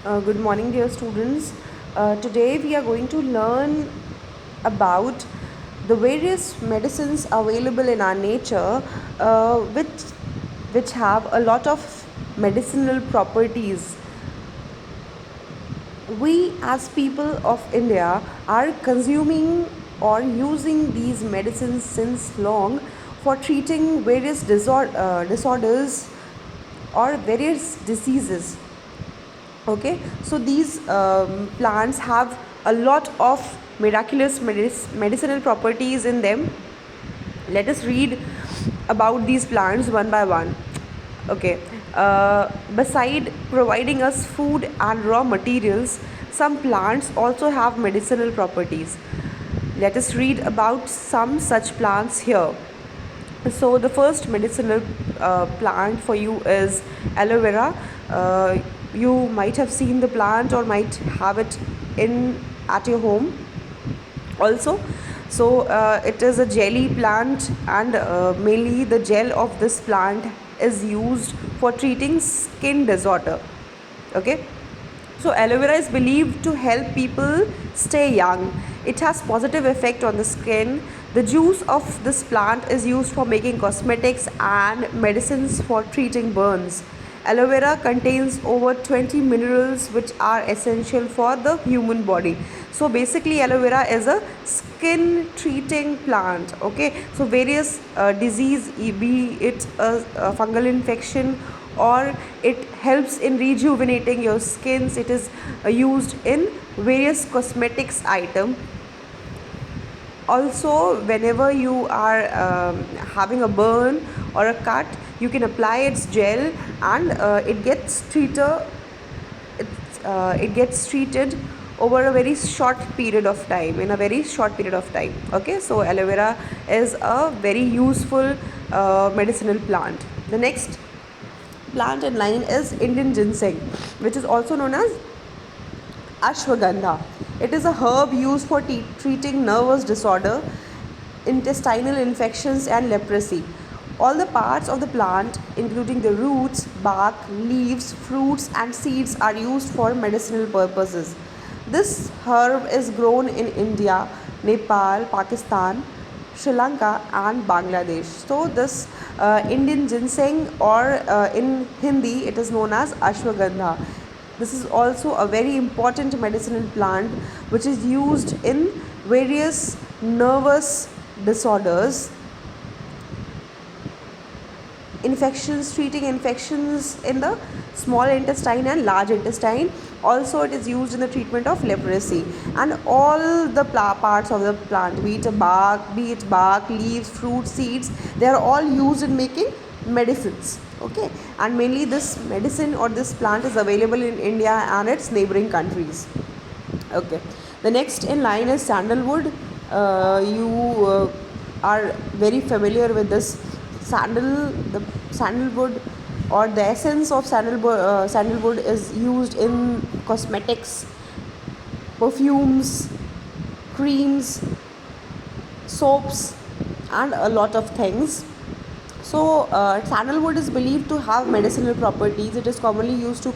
Good morning, dear students. Today we are going to learn about the various medicines available in our nature, which have a lot of medicinal properties. We, as people of India, are consuming or using these medicines since long for treating various disorders or various diseases. Okay, so these plants have a lot of miraculous medicinal properties in them. Let us read about these plants one by one. Okay, beside providing us food and raw materials, some plants also have medicinal properties. Let us read about some such plants here. So the first medicinal plant for you is aloe vera. You might have seen the plant or might have it in at your home also. So it is a jelly plant, and mainly the gel of this plant is used for treating skin disorder. Okay, so aloe vera is believed to help people stay young. It has positive effect on the skin. The juice of this plant is used for making cosmetics and medicines for treating burns. Aloe vera contains over 20 minerals which are essential for the human body. So basically aloe vera is a skin treating plant. Okay, so various disease, be it a fungal infection or it helps in rejuvenating your skins. It is used in various cosmetics item. Also, whenever you are having a burn or a cut, you can apply its gel, and it gets treated over a very short period of time, in a very short period of time. Okay, so aloe vera is a very useful medicinal plant. The next plant in line is Indian ginseng, which is also known as ashwagandha. It is a herb used for treating nervous disorder, intestinal infections, and leprosy. All the parts of the plant, including the roots, bark, leaves, fruits, and seeds, are used for medicinal purposes. This herb is grown in India, Nepal, Pakistan, Sri Lanka, and Bangladesh. So, this Indian ginseng, or in Hindi, it is known as ashwagandha. This is also a very important medicinal plant which is used in various nervous disorders, infections, treating infections in the small intestine and large intestine. Also, it is used in the treatment of leprosy, and all the parts of the plant, be it bark, leaves, fruit, seeds, they are all used in making medicines. Okay, and mainly this medicine or this plant is available in India and its neighboring countries. Okay, the next in line is sandalwood. You are very familiar with this the sandalwood, or the essence of sandalwood is used in cosmetics, perfumes, creams, soaps, and a lot of things. So, sandalwood is believed to have medicinal properties. It is commonly used to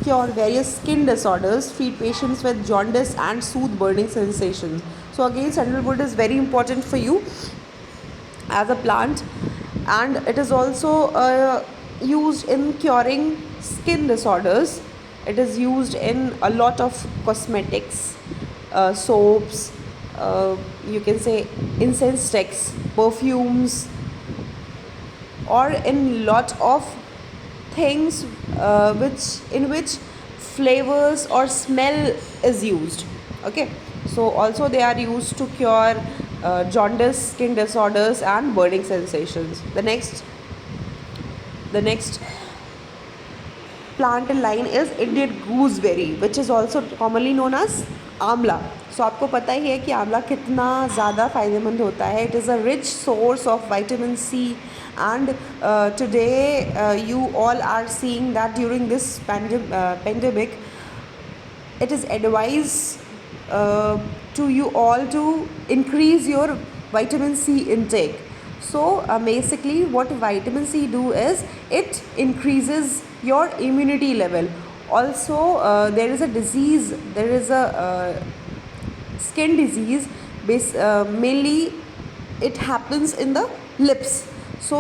cure various skin disorders, treat patients with jaundice, and soothe burning sensations. So, again, sandalwood is very important for you as a plant, and it is also used in curing skin disorders. It is used in a lot of cosmetics, soaps, you can say incense sticks, perfumes, or in lot of things which flavors or smell is used. Okay, so also they are used to cure jaundice, skin disorders, and burning sensations. The next plant in line is Indian gooseberry, which is also commonly known as आंवला. सो आपको पता ही है कि आंवला कितना ज़्यादा फ़ायदेमंद होता है. It is a rich source of vitamin C, and today you all are seeing that during this pandemic, it is advised to you all to increase your vitamin C intake. So basically what vitamin C do is it increases your immunity level. Also, there is a skin disease, mainly it happens in the lips. सो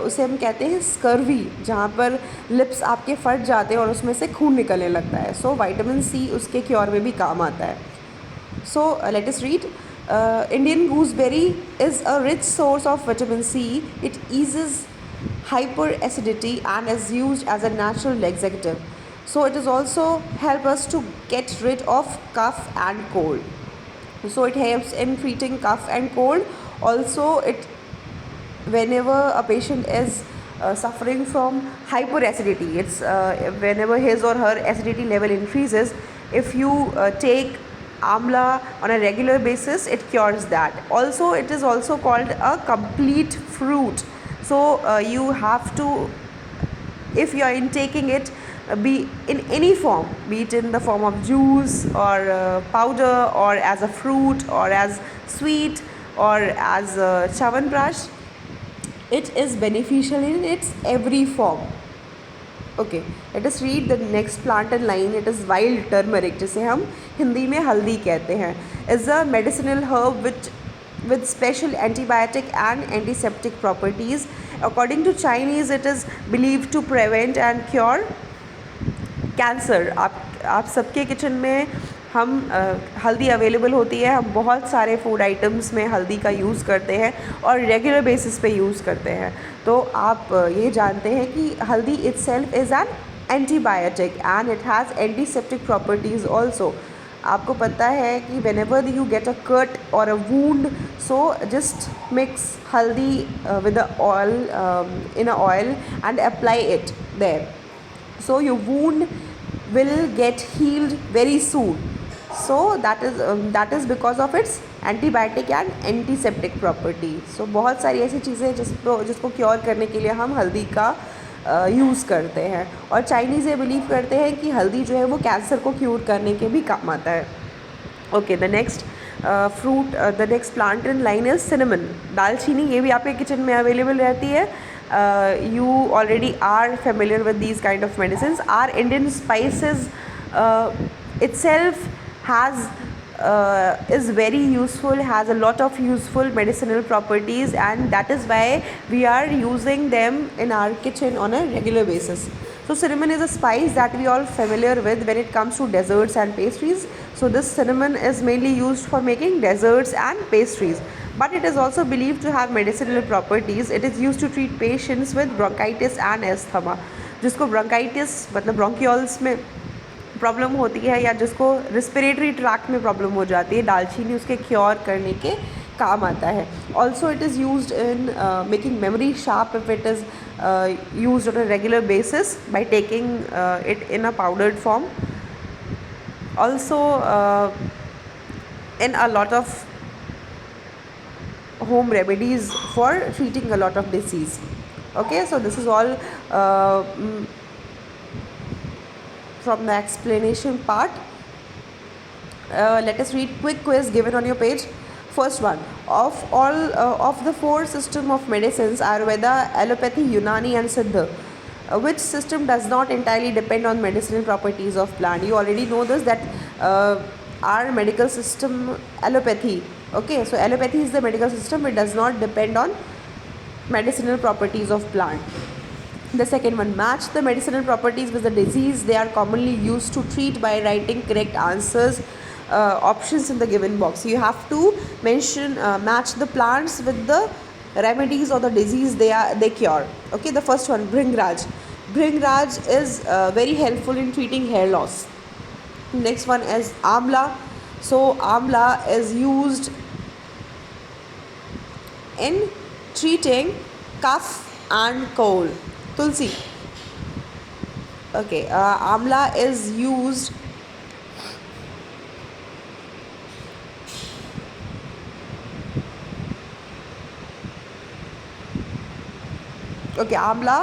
उसे हम कहते हैं scurvy, जहाँ पर lips आपके फट जाते हैं और उसमें से खून निकलने लगता है. सो विटामिन सी उसके क्योर में भी काम आता है. So let us read. Indian gooseberry is a rich source of vitamin C. It eases hyperacidity and is used as a natural laxative. So it is also help us to get rid of cough and cold. So it helps in treating cough and cold. Also, it whenever a patient is suffering from hyperacidity, it's whenever his or her acidity level increases, if you take amla on a regular basis, it cures that. Also, it is also called a complete fruit. So you have to, if you are intaking it, be in any form, be it in the form of juice or powder or as a fruit or as sweet or as a chawanprash, it is beneficial in its every form. Okay, let us read the next plant in line. It is wild turmeric, जिसे हम हिंदी में हल्दी कहते हैं. Is a medicinal herb with special antibiotic and antiseptic properties. According to Chinese, it is believed to prevent and cure cancer. आप सबके kitchen में हम हल्दी अवेलेबल होती है. हम बहुत सारे फूड आइटम्स में हल्दी का यूज़ करते हैं और रेगुलर बेसिस पे यूज़ करते हैं. तो आप ये जानते हैं कि हल्दी itself is an antibiotic and it has antiseptic properties also. आपको पता है कि when ever you get a cut और अ वूंड, सो जस्ट मिक्स हल्दी with a oil in a oil and apply it there. So your wound will get healed very soon. So that is because of its antibiotic and antiseptic property. So बहुत सारी ऐसी चीज़ें जिसको cure करने के लिए हम हल्दी का यूज़ करते हैं. और चाइनीज़ ये बिलीव करते हैं कि हल्दी जो है वो कैंसर को क्यूर करने के भी काम आता है. Okay, the next the next plant in line is cinnamon. दालचीनी, ये भी आपके किचन में अवेलेबल रहती है. You already are familiar with these kind of medicines. Our Indian spices itself is very useful, has a lot of useful medicinal properties, and that is why we are using them in our kitchen on a regular basis. So cinnamon is a spice that we all familiar with when it comes to desserts and pastries. So this cinnamon is mainly used for making desserts and pastries, but it is also believed to have medicinal properties. It is used to treat patients with bronchitis and asthma. जिसको bronchitis मतलब bronchioles में problem होती है या जिसको respiratory track में problem हो जाती है, दालचीनी उसके क्योर करने के काम आता है. Also it is used in making memory sharp if it is used on a regular basis by taking it in a powdered form. Also in a lot of home remedies for treating a lot of disease. Okay, so this is all from the explanation part. Let us read quick quiz given on your page. First one, of all of the four system of medicines, Ayurveda, allopathy, Unani and Siddha, which system does not entirely depend on medicinal properties of plant? You already know this, that our medical system, allopathy. Okay, so allopathy is the medical system, it does not depend on medicinal properties of plant. The second one, match the medicinal properties with the disease they are commonly used to treat by writing correct answers, options in the given box. You have to mention, match the plants with the remedies or the disease they cure. Okay, the first one, Bhringraj. Bhringraj is very helpful in treating hair loss. Next one is Amla. So Amla is used in treating cough and cold. Tulsi. Okay, Amla is used okay आंवला,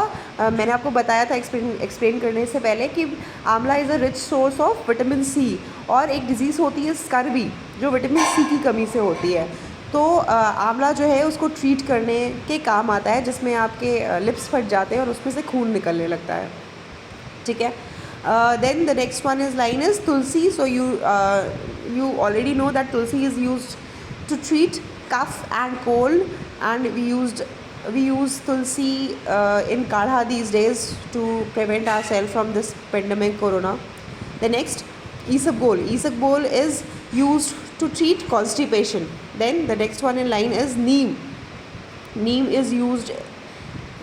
मैंने आपको बताया था explain करने से पहले कि amla is a rich source of vitamin C. और एक डिज़ीज़ होती है स्कर्वी, जो विटामिन सी की कमी से होती है. तो आंवला जो है उसको ट्रीट करने के काम आता है, जिसमें आपके लिप्स फट जाते हैं और उसमें से खून निकलने लगता है. ठीक है. Then the next one is line is tulsi. So you already know that tulsi is used to treat cough and cold, and we use tulsi in kadha these days to prevent ourselves from this pandemic corona. The next, isabgol. Isabgol is used to treat constipation. Then the next one in line is neem. Neem is used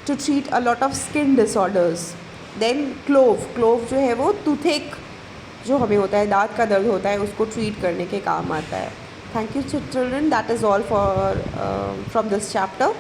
to treat a lot of skin disorders. Then clove जो है वो toothache जो हमें होता है, दांत का दर्द होता है, उसको ट्रीट करने के काम आता है. Thank you children, that is all for from this chapter.